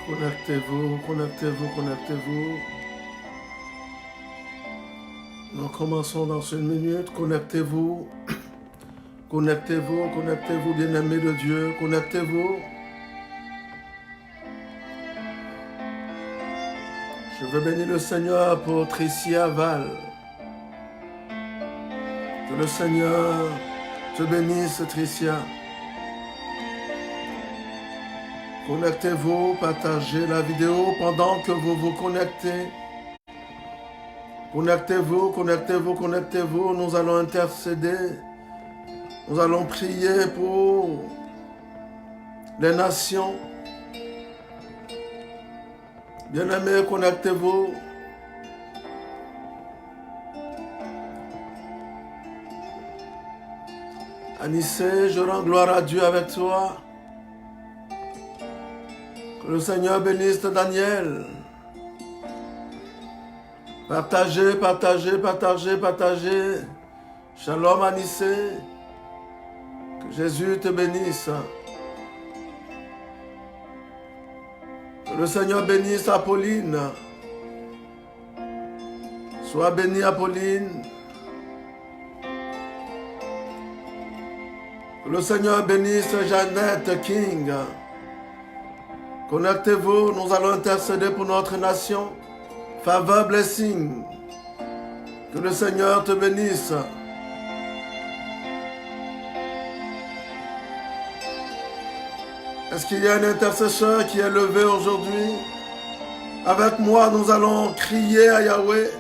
Connectez-vous, connectez-vous, connectez-vous. Nous commençons dans une minute. Connectez-vous. Connectez-vous, connectez-vous, bien-aimés de Dieu. Connectez-vous. Je veux bénir le Seigneur pour Tricia Val. Que le Seigneur te bénisse, Tricia. Connectez-vous, partagez la vidéo pendant que vous vous connectez. Connectez-vous, connectez-vous, connectez-vous. Nous allons intercéder. Nous allons prier pour les nations. Bien-aimés, connectez-vous. Anissé, je rends gloire à Dieu avec toi. Que le Seigneur bénisse Daniel. Partagez, partagez, partagez, partagez. Shalom Anissé. Que Jésus te bénisse. Que le Seigneur bénisse Apolline. Sois bénie Apolline. Que le Seigneur bénisse Jeannette King. Connectez-vous, nous allons intercéder pour notre nation. Favor blessing. Que le Seigneur te bénisse. Est-ce qu'il y a un intercesseur qui est levé aujourd'hui? Avec moi, nous allons crier à Yahweh.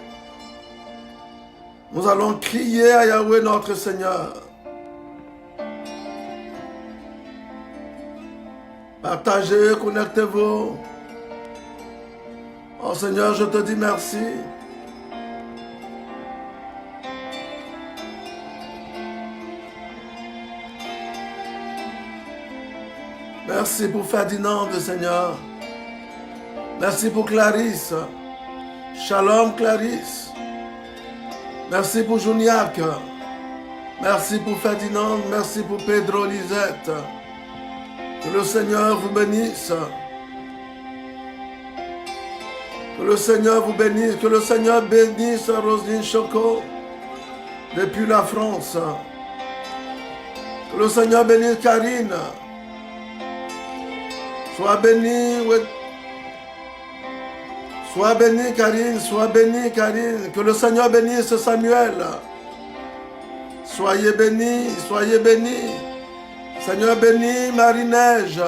Nous allons crier à Yahweh notre Seigneur. Partagez, connectez-vous. Oh Seigneur, je te dis merci. Merci pour Ferdinand, Seigneur. Merci pour Clarisse. Shalom Clarisse. Merci pour Juniac. Merci pour Ferdinand. Merci pour Pedro Lisette. Que le Seigneur vous bénisse. Que le Seigneur vous bénisse. Que le Seigneur bénisse Roselyne Choco depuis la France. Que le Seigneur bénisse Karine. Sois bénie. Sois bénie Karine. Sois bénie Karine. Que le Seigneur bénisse Samuel. Soyez bénis. Soyez bénis. Seigneur bénit Marie-Neige.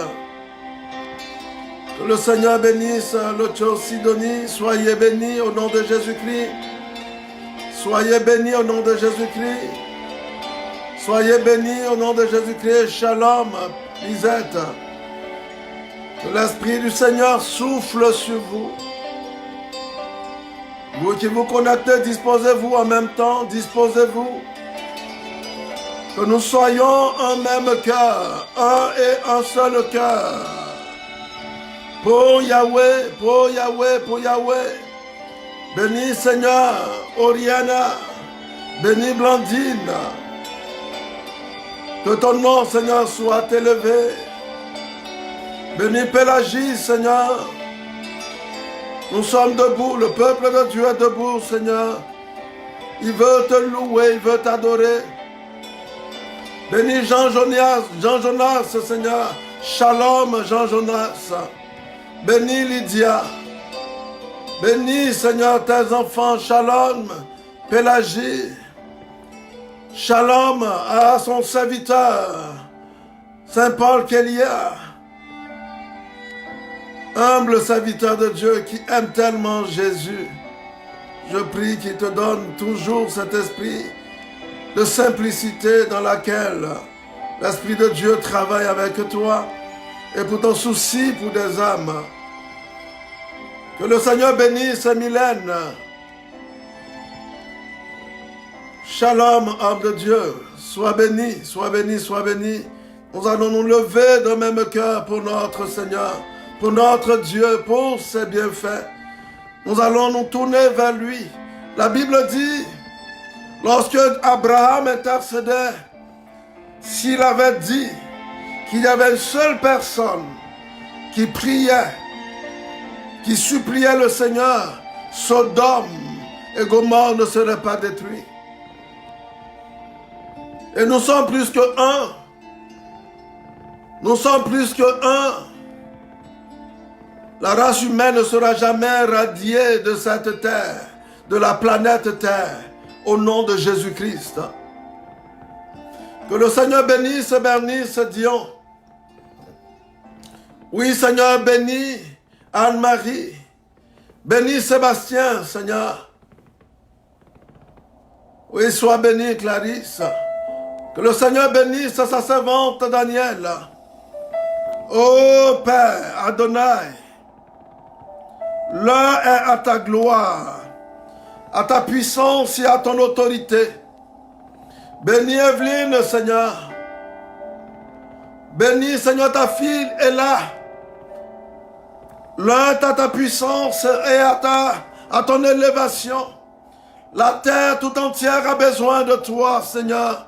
Que le Seigneur bénisse Locho Sidonie. Soyez bénis au nom de Jésus-Christ. Soyez bénis au nom de Jésus-Christ. Soyez bénis au nom de Jésus-Christ. Shalom, Lisette. Que l'Esprit du Seigneur souffle sur vous. Vous qui vous connectez, disposez-vous en même temps. Disposez-vous. Que nous soyons un même cœur, un et un seul cœur. Pour Yahweh, pour Yahweh, pour Yahweh. Bénis Seigneur, Oriana. Bénis Blandine. Que ton nom, Seigneur, soit élevé. Bénis Pélagie, Seigneur. Nous sommes debout, le peuple de Dieu est debout, Seigneur. Il veut te louer, il veut t'adorer. Bénis Jean-Jonas, Seigneur. Shalom, Jean-Jonas. Bénis Lydia. Bénis, Seigneur, tes enfants. Shalom, Pélagie. Shalom à son serviteur, Saint Paul Kélia. Humble serviteur de Dieu qui aime tellement Jésus. Je prie qu'il te donne toujours cet esprit de simplicité dans laquelle l'Esprit de Dieu travaille avec toi et pour ton souci pour des âmes. Que le Seigneur bénisse Mylène. Shalom, homme de Dieu. Sois béni, sois béni, sois béni. Nous allons nous lever d'un même cœur pour notre Seigneur, pour notre Dieu, pour ses bienfaits. Nous allons nous tourner vers lui. La Bible dit, lorsque Abraham intercédait, s'il avait dit qu'il y avait une seule personne qui priait qui suppliaient le Seigneur, Sodome et Gomorrhe ne seraient pas détruits. Et nous sommes plus que un. Nous sommes plus que un. La race humaine ne sera jamais radiée de cette terre, de la planète Terre, au nom de Jésus-Christ. Que le Seigneur bénisse Dion. Oui, Seigneur, bénis Anne-Marie. Bénis Sébastien, Seigneur. Oui, sois béni, Clarisse. Que le Seigneur bénisse sa servante Daniel. Ô Père, Adonai, l'heure est à ta gloire, à ta puissance et à ton autorité. Bénis Evelyne, Seigneur. Bénis, Seigneur, ta fille est là. L'heure est à ta puissance et à ton élévation. La terre tout entière a besoin de toi, Seigneur.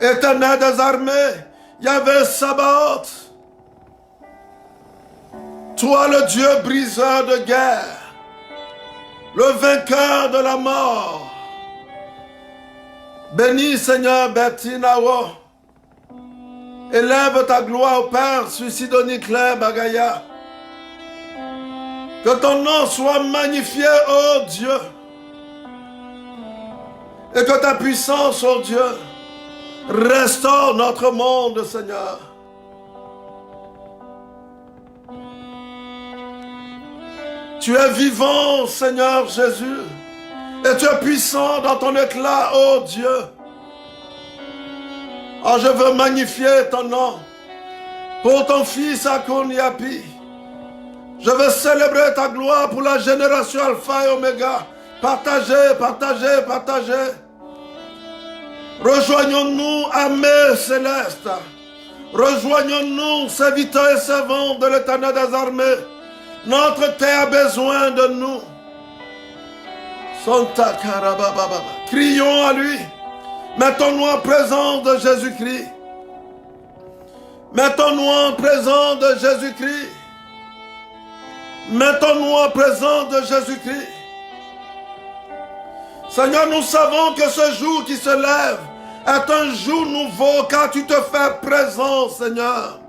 Éternel des armées, Yahvé Sabaoth. Toi, le Dieu briseur de guerre, le vainqueur de la mort. Bénis, Seigneur, Bertinawo. Élève ta gloire au Père sur Sidonie Claire Bagaya. Que ton nom soit magnifié, ô Dieu. Et que ta puissance, ô Dieu, restaure notre monde, Seigneur. Tu es vivant, Seigneur Jésus. Et tu es puissant dans ton éclat, ô Dieu. Oh, je veux magnifier ton nom pour ton fils Akon Yapi. Je veux célébrer ta gloire pour la génération Alpha et Oméga. Partagez, partagez, partagez. Rejoignons-nous, armée céleste. Rejoignons-nous, serviteurs et servants de l'Éternel des armées. Notre terre a besoin de nous. Santa Karabababa. Crions à lui. Mettons-nous en présence de Jésus-Christ. Mettons-nous en présence de Jésus-Christ. Mettons-nous en présence de Jésus-Christ. Seigneur, nous savons que ce jour qui se lève est un jour nouveau car tu te fais présent, Seigneur.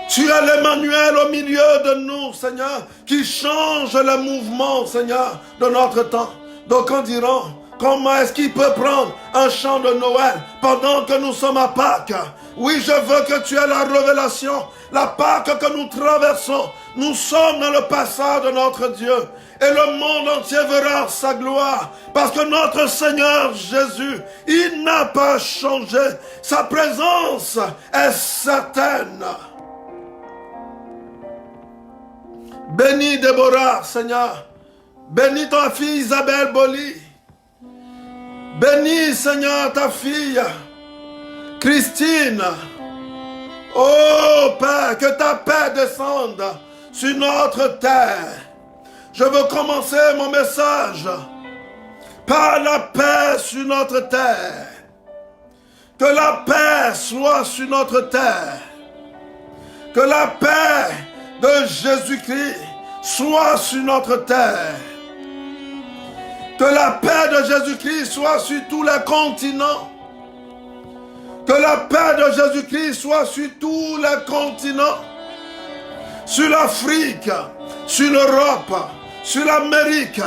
Tu es l'Emmanuel au milieu de nous, Seigneur, qui change le mouvement, Seigneur, de notre temps. Donc on dira, comment est-ce qu'il peut prendre un chant de Noël pendant que nous sommes à Pâques? Oui, je veux que tu aies la révélation, la Pâques que nous traversons. Nous sommes dans le passage de notre Dieu. Et le monde entier verra sa gloire. Parce que notre Seigneur Jésus, il n'a pas changé. Sa présence est certaine. Bénis Déborah, Seigneur. Bénis ta fille Isabelle Boli. Bénis, Seigneur, ta fille Christine. Oh Père, que ta paix descende sur notre terre. Je veux commencer mon message par la paix sur notre terre. Que la paix soit sur notre terre. Que la paix de Jésus-Christ soit sur notre terre. Que la paix de Jésus-Christ soit sur tous les continents. Que la paix de Jésus-Christ soit sur tous les continents. Sur l'Afrique, sur l'Europe, sur l'Amérique,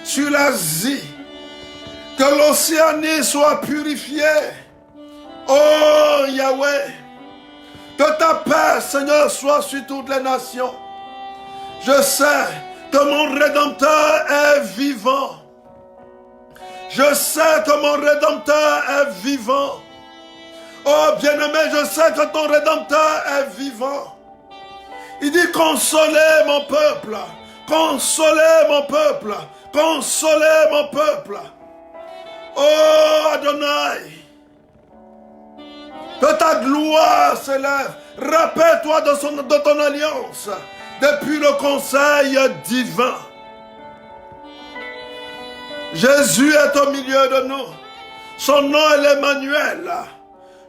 sur l'Asie. Que l'Océanie soit purifiée. Oh Yahweh, que ta paix, Seigneur, soit sur toutes les nations. Je sais que mon Rédempteur est vivant. Je sais que mon Rédempteur est vivant. Oh bien-aimé, je sais que ton Rédempteur est vivant. Il dit consolez mon peuple, consolez mon peuple, consolez mon peuple. Oh Adonai, que ta gloire s'élève. Rappelle-toi de ton alliance depuis le conseil divin. Jésus est au milieu de nous. Son nom est l'Emmanuel,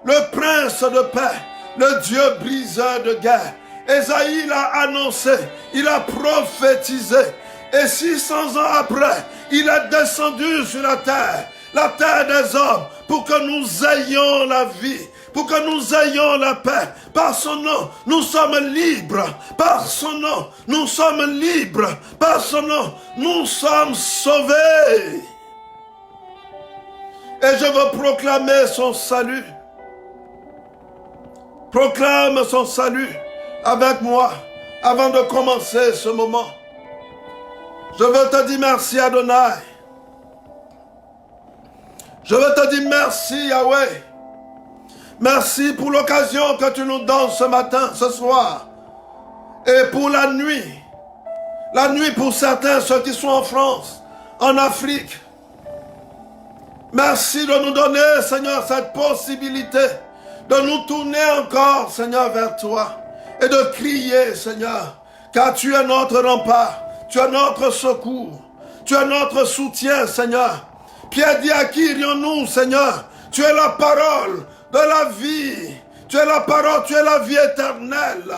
le prince de paix, le Dieu briseur de guerre. Ésaïe l'a annoncé, il a prophétisé. Et 600 ans après, il est descendu sur la terre des hommes, pour que nous ayons la vie, pour que nous ayons la paix. Par son nom, nous sommes libres. Par son nom, nous sommes libres. Par son nom, nous sommes sauvés. Et je veux proclamer son salut. Proclame son salut avec moi avant de commencer ce moment. Je veux te dire merci Adonai. Je veux te dire merci Yahweh. Merci pour l'occasion que tu nous donnes ce matin, ce soir. Et pour la nuit. La nuit pour certains, ceux qui sont en France, en Afrique. Merci de nous donner, Seigneur, cette possibilité de nous tourner encore, Seigneur, vers toi. Et de crier, Seigneur, car tu es notre rempart. Tu es notre secours. Tu es notre soutien, Seigneur. Pierre dit, à qui irions-nous, Seigneur? Tu es la parole de la vie. Tu es la parole, tu es la vie éternelle.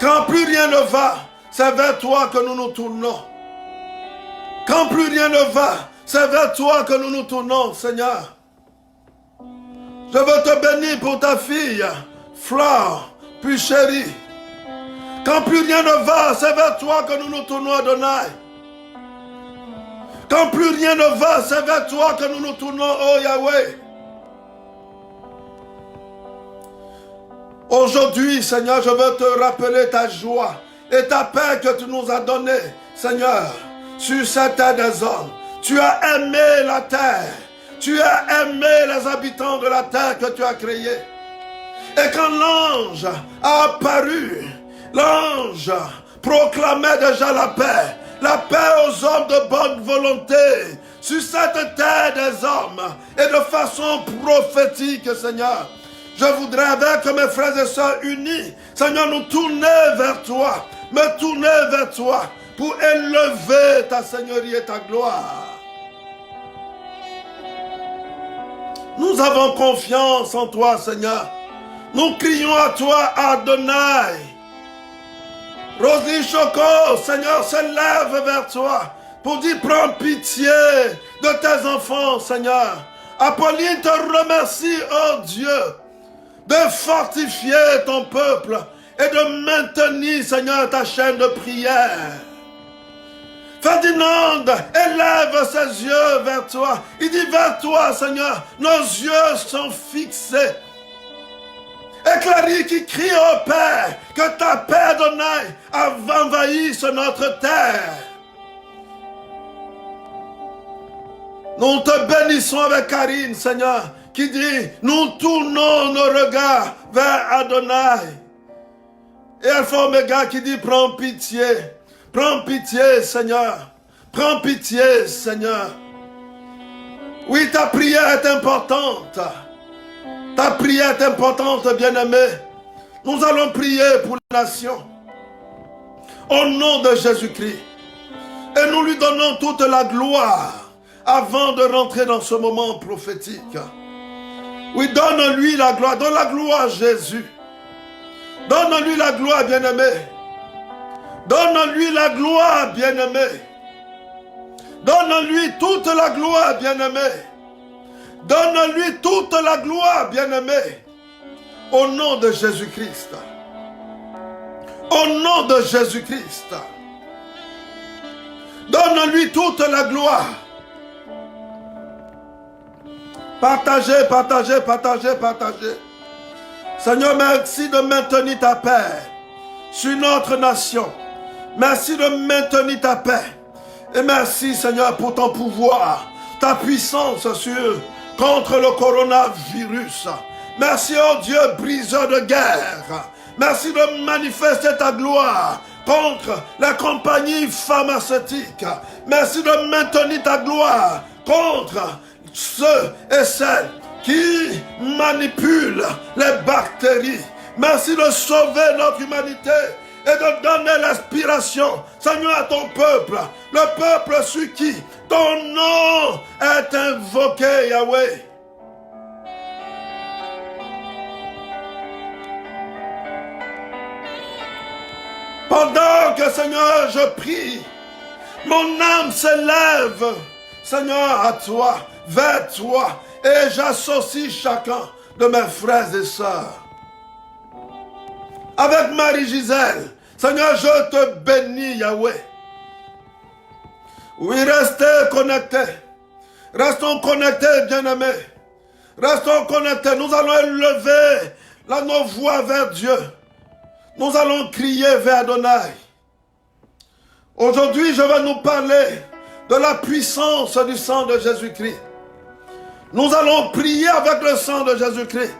Quand plus rien ne va, c'est vers toi que nous nous tournons. Quand plus rien ne va, c'est vers toi que nous nous tournons, Seigneur. Je veux te bénir pour ta fille, Flore, puis chérie. Quand plus rien ne va, c'est vers toi que nous nous tournons, Adonai. Quand plus rien ne va, c'est vers toi que nous nous tournons, oh Yahweh. Aujourd'hui, Seigneur, je veux te rappeler ta joie et ta paix que tu nous as donnée, Seigneur, sur cette terre des hommes. Tu as aimé la terre. Tu as aimé les habitants de la terre que tu as créée. Et quand l'ange a apparu, l'ange proclamait déjà la paix aux hommes de bonne volonté, sur cette terre des hommes, et de façon prophétique, Seigneur. Je voudrais, avec mes frères et sœurs unis, Seigneur, nous tourner vers toi, me tourner vers toi, pour élever ta Seigneurie et ta gloire. Nous avons confiance en toi, Seigneur. Nous crions à toi, Adonai. Roselyne Choco, Seigneur, se lève vers toi pour dire, prends pitié de tes enfants, Seigneur. Apolline te remercie, oh Dieu, de fortifier ton peuple et de maintenir, Seigneur, ta chaîne de prière. Ferdinand élève ses yeux vers toi. Il dit, vers toi, Seigneur, nos yeux sont fixés. Et Clary qui crie au Père, que ta paix, Adonai, envahisse notre terre. Nous te bénissons avec Karine, Seigneur, qui dit, nous tournons nos regards vers Adonai. Et Alpha Omega qui dit, prends pitié, Seigneur, prends pitié, Seigneur. Oui, ta prière est importante. Ta prière est importante, bien-aimé. Nous allons prier pour la nation. Au nom de Jésus-Christ. Et nous lui donnons toute la gloire avant de rentrer dans ce moment prophétique. Oui, donne-lui la gloire. Donne la gloire à Jésus. Donne-lui la gloire, bien-aimé. Donne-lui la gloire, bien-aimé. Donne-lui toute la gloire, bien-aimé. Donne-lui toute la gloire, bien-aimé. Au nom de Jésus-Christ. Au nom de Jésus-Christ. Donne-lui toute la gloire. Partagez, partagez, partagez, partagez. Seigneur, merci de maintenir ta paix sur notre nation. Merci de maintenir ta paix. Et merci, Seigneur, pour ton pouvoir, ta puissance contre le coronavirus. Merci, oh Dieu, briseur de guerre. Merci de manifester ta gloire contre la compagnie pharmaceutique. Merci de maintenir ta gloire contre ceux et celles qui manipulent les bactéries. Merci de sauver notre humanité et de donner l'inspiration, Seigneur, à ton peuple, le peuple sur qui ton nom est invoqué, Yahweh. Pendant que, Seigneur, je prie, mon âme s'élève, Seigneur, à toi, vers toi, et j'associe chacun de mes frères et sœurs. Avec Marie-Gisèle, Seigneur, je te bénis, Yahweh. Oui, restez connectés. Restons connectés, bien-aimés. Restons connectés. Nous allons élever nos voix vers Dieu. Nous allons crier vers Adonai. Aujourd'hui, je vais nous parler de la puissance du sang de Jésus-Christ. Nous allons prier avec le sang de Jésus-Christ.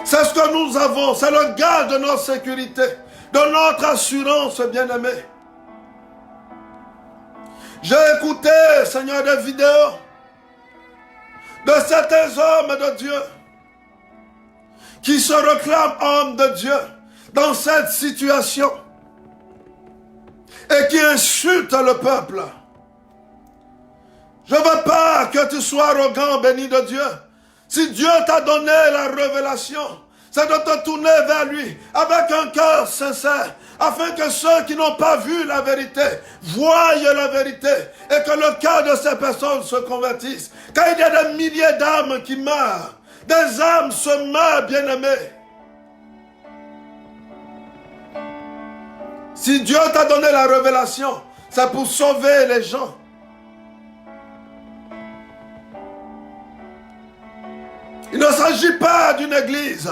C'est ce que nous avons. C'est le gage de notre sécurité, de notre assurance, bien-aimé. J'ai écouté, Seigneur, des vidéos de certains hommes de Dieu qui se réclament hommes de Dieu dans cette situation et qui insultent le peuple. Je ne veux pas que tu sois arrogant, béni de Dieu. Si Dieu t'a donné la révélation, c'est de te tourner vers lui avec un cœur sincère, afin que ceux qui n'ont pas vu la vérité voient la vérité et que le cœur de ces personnes se convertisse. Car il y a des milliers d'âmes qui meurent, des âmes se meurent, bien-aimés. Si Dieu t'a donné la révélation, c'est pour sauver les gens. Il ne s'agit pas d'une église.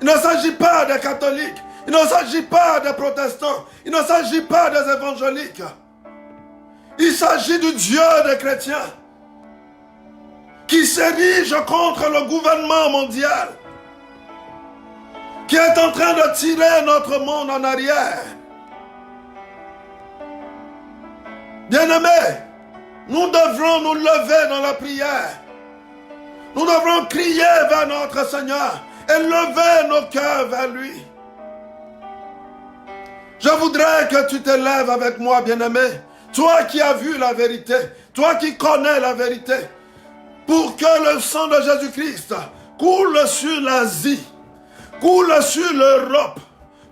Il ne s'agit pas des catholiques. Il ne s'agit pas des protestants. Il ne s'agit pas des évangéliques. Il s'agit du Dieu des chrétiens qui s'érige contre le gouvernement mondial, qui est en train de tirer notre monde en arrière. Bien-aimés, nous devrons nous lever dans la prière. Nous devrons crier vers notre Seigneur et lever nos cœurs vers lui. Je voudrais que tu te lèves avec moi, bien-aimé, toi qui as vu la vérité, toi qui connais la vérité, pour que le sang de Jésus-Christ coule sur l'Asie, coule sur l'Europe,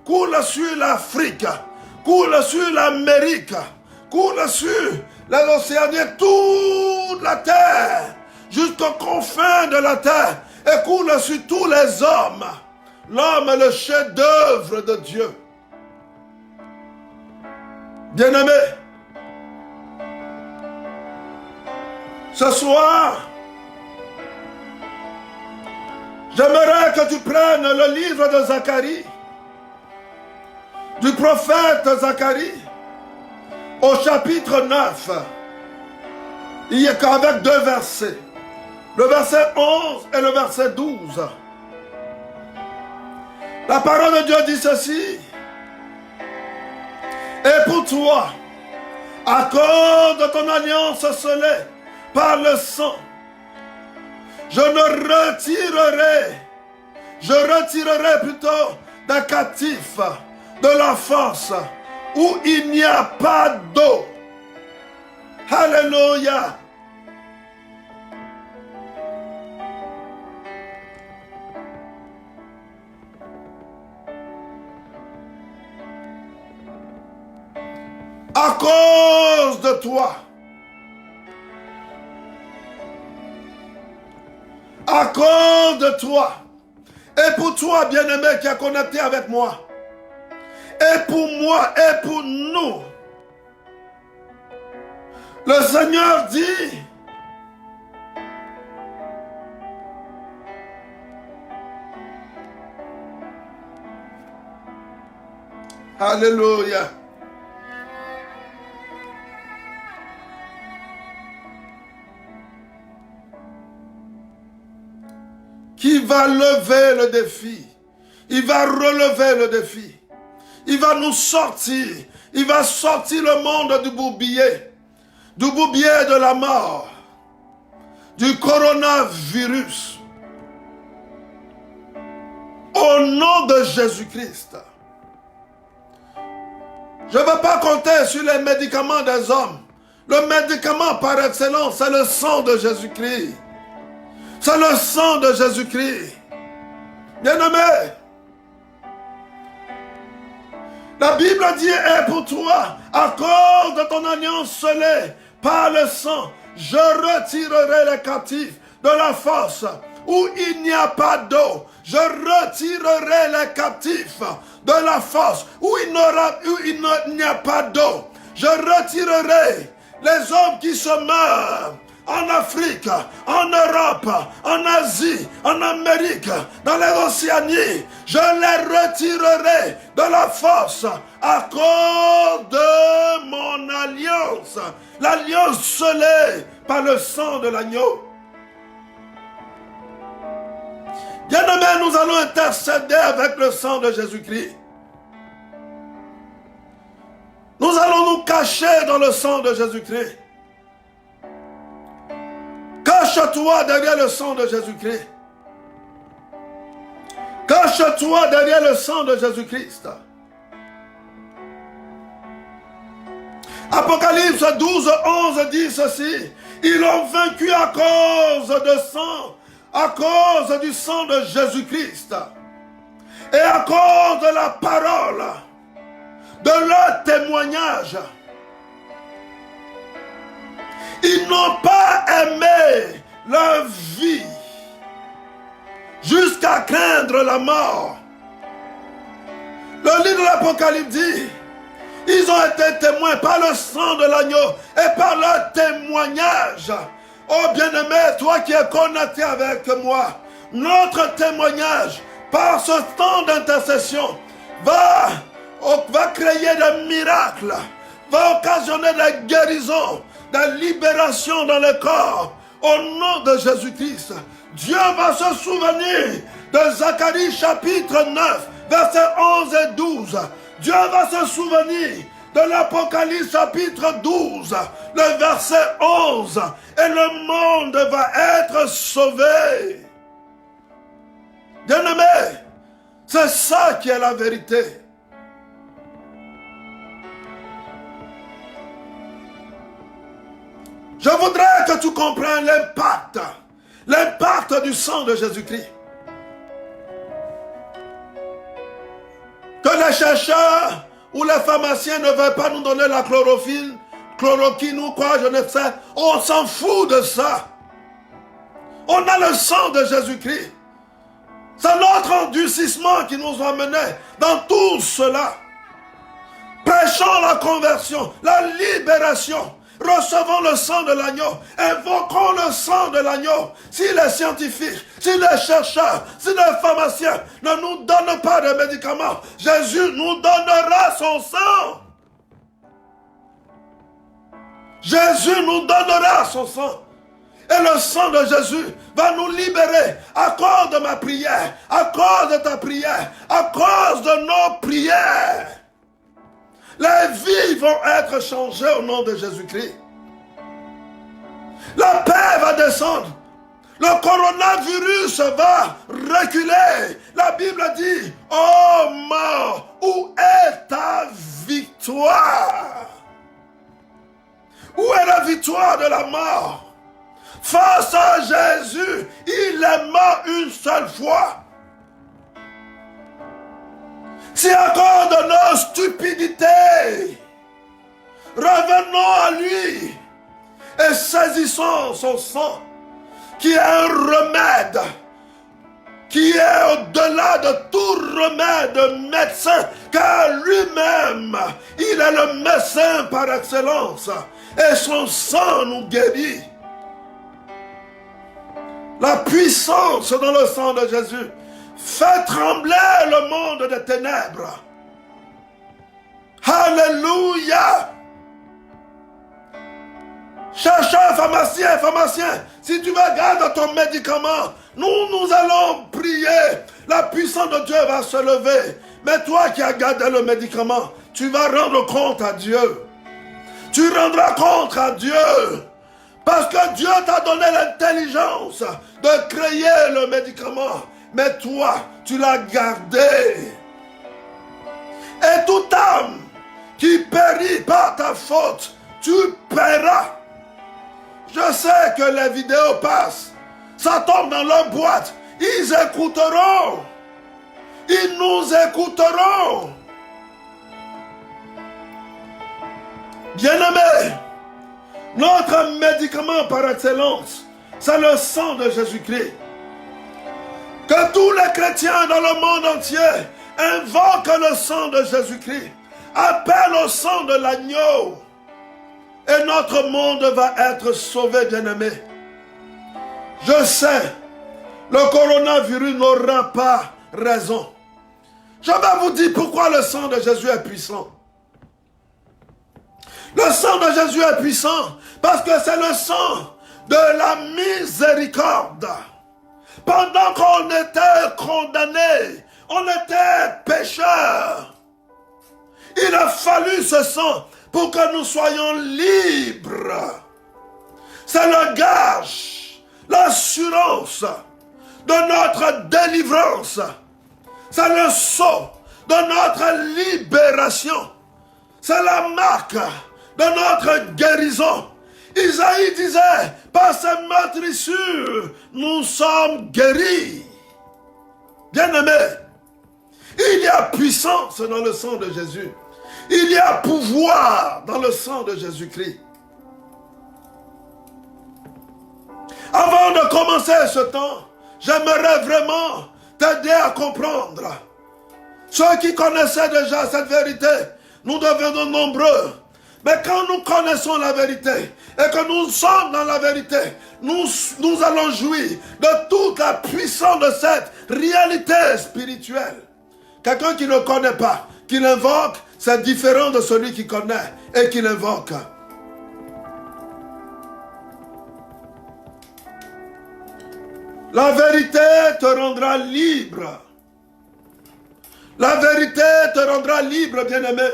coule sur l'Afrique, coule sur l'Amérique, coule sur les Océanies, toute la terre, jusqu'aux confins de la terre, et coule sur tous les hommes. L'homme est le chef-d'œuvre de Dieu. Bien-aimé, ce soir, j'aimerais que tu prennes le livre de Zacharie, du prophète Zacharie, au chapitre 9. Il y a qu'avec 2 versets. Le verset 11 et le verset 12. La parole de Dieu dit ceci. Et pour toi, à cause de ton alliance scellée par le sang, je retirerai plutôt des captifs de la force où il n'y a pas d'eau. Alléluia. À cause de toi, à cause de toi, et pour toi, bien-aimé, qui est connecté avec moi, et pour moi, et pour nous, le Seigneur dit, alléluia. Qui va lever le défi. Il va relever le défi. Il va nous sortir. Il va sortir le monde du bourbier de la mort, du coronavirus. Au nom de Jésus-Christ. Je ne veux pas compter sur les médicaments des hommes. Le médicament par excellence, c'est le sang de Jésus-Christ. C'est le sang de Jésus-Christ. Bien-aimé, La Bible dit, et pour toi, à cause de ton alliance scellée par le sang, je retirerai les captifs de la fosse où il n'y a pas d'eau. Je retirerai les captifs de la fosse où il n'y a pas d'eau. Je retirerai les hommes qui se meurent en Afrique, en Europe, en Asie, en Amérique, dans les Océanies. Je les retirerai de la fosse à cause de mon alliance. L'alliance scellée par le sang de l'agneau. Bien-aimés, nous allons intercéder avec le sang de Jésus-Christ. Nous allons nous cacher dans le sang de Jésus-Christ. Cache-toi derrière le sang de Jésus-Christ. Cache-toi derrière le sang de Jésus-Christ. Apocalypse 12, 11 dit ceci. Ils l'ont vaincu à cause de sang, à cause du sang de Jésus-Christ et à cause de la parole, de leur témoignage. Ils n'ont pas aimé leur vie jusqu'à craindre la mort. Le livre de l'Apocalypse dit, ils ont été témoins par le sang de l'agneau et par leur témoignage. Oh bien-aimé, toi qui es connecté avec moi, notre témoignage par ce temps d'intercession va créer des miracles, va occasionner des guérisons, des libérations dans le corps. Au nom de Jésus-Christ, Dieu va se souvenir de Zacharie chapitre 9, versets 11 et 12. Dieu va se souvenir de l'Apocalypse chapitre 12, le verset 11. Et le monde va être sauvé. Bien-aimé, c'est ça qui est la vérité. Je voudrais que tu comprennes l'impact du sang de Jésus-Christ. Que les chercheurs ou les pharmaciens ne veulent pas nous donner la chloroquine ou quoi, je ne sais. On s'en fout de ça. On a le sang de Jésus-Christ. C'est notre endurcissement qui nous a menés dans tout cela. Prêchons la conversion, la libération. Recevons le sang de l'agneau, invoquons le sang de l'agneau. Si les scientifiques, si les chercheurs, si les pharmaciens ne nous donnent pas de médicaments, Jésus nous donnera son sang. Jésus nous donnera son sang. Et le sang de Jésus va nous libérer à cause de ma prière, à cause de ta prière, à cause de nos prières. Les vies vont être changées au nom de Jésus-Christ. La paix va descendre. Le coronavirus va reculer. La Bible dit, oh mort, où est ta victoire? Où est la victoire de la mort? Face à Jésus, il est mort une seule fois. C'est à cause de nos stupidités. Revenons à lui et saisissons son sang, qui est un remède, qui est au-delà de tout remède médecin, car lui-même, il est le médecin par excellence, et son sang nous guérit. La puissance dans le sang de Jésus fait trembler le monde des ténèbres. Alléluia. Chercheur, pharmacien, si tu vas garder ton médicament, nous allons prier. La puissance de Dieu va se lever. Mais toi qui as gardé le médicament, tu vas rendre compte à Dieu. Tu rendras compte à Dieu. Parce que Dieu t'a donné l'intelligence de créer le médicament. Mais toi, tu l'as gardé. Et toute âme qui périt par ta faute, tu paieras. Je sais que les vidéos passent. Ça tombe dans leur boîte. Ils écouteront. Ils nous écouteront. Bien-aimés, notre médicament par excellence, c'est le sang de Jésus-Christ. Que tous les chrétiens dans le monde entier invoquent le sang de Jésus-Christ, appellent au sang de l'agneau, et notre monde va être sauvé, bien-aimés. Je sais, le coronavirus n'aura pas raison. Je vais vous dire pourquoi le sang de Jésus est puissant. Le sang de Jésus est puissant parce que c'est le sang de la miséricorde. Pendant qu'on était condamnés, on était pécheurs, il a fallu ce sang pour que nous soyons libres. C'est le gage, l'assurance de notre délivrance. C'est le sceau de notre libération. C'est la marque de notre guérison. Isaïe disait, par ses meurtrissures, nous sommes guéris. Bien-aimés, il y a puissance dans le sang de Jésus. Il y a pouvoir dans le sang de Jésus-Christ. Avant de commencer ce temps, j'aimerais vraiment t'aider à comprendre. Ceux qui connaissaient déjà cette vérité, nous devenons nombreux. Mais quand nous connaissons la vérité et que nous sommes dans la vérité, nous allons jouir de toute la puissance de cette réalité spirituelle. Quelqu'un qui ne connaît pas, qui l'invoque, c'est différent de celui qui connaît et qui l'invoque. La vérité te rendra libre. La vérité te rendra libre, bien-aimé.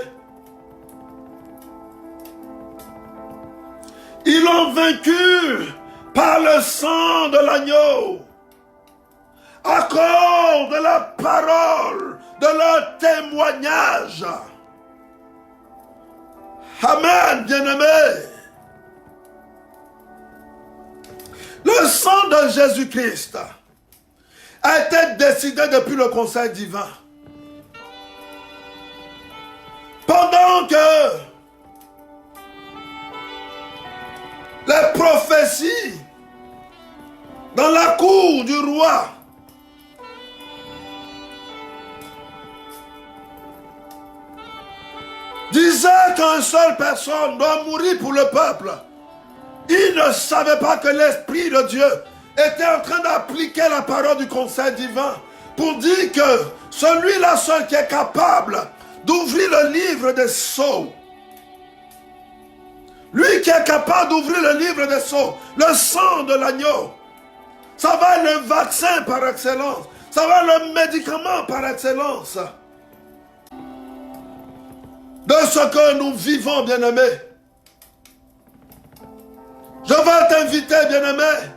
Ils l'ont vaincu par le sang de l'agneau, à cause de la parole, de leur témoignage. Amen, bien-aimé. Le sang de Jésus-Christ a été décidé depuis le conseil divin. Pendant que les prophéties dans la cour du roi disaient qu'une seule personne doit mourir pour le peuple, ils ne savaient pas que l'Esprit de Dieu était en train d'appliquer la parole du conseil divin pour dire que celui-là seul qui est capable d'ouvrir le livre des sceaux, lui qui est capable d'ouvrir le livre des sceaux, le sang de l'agneau, ça va être le vaccin par excellence, ça va être le médicament par excellence de ce que nous vivons, bien-aimés. Je vais t'inviter, bien-aimé,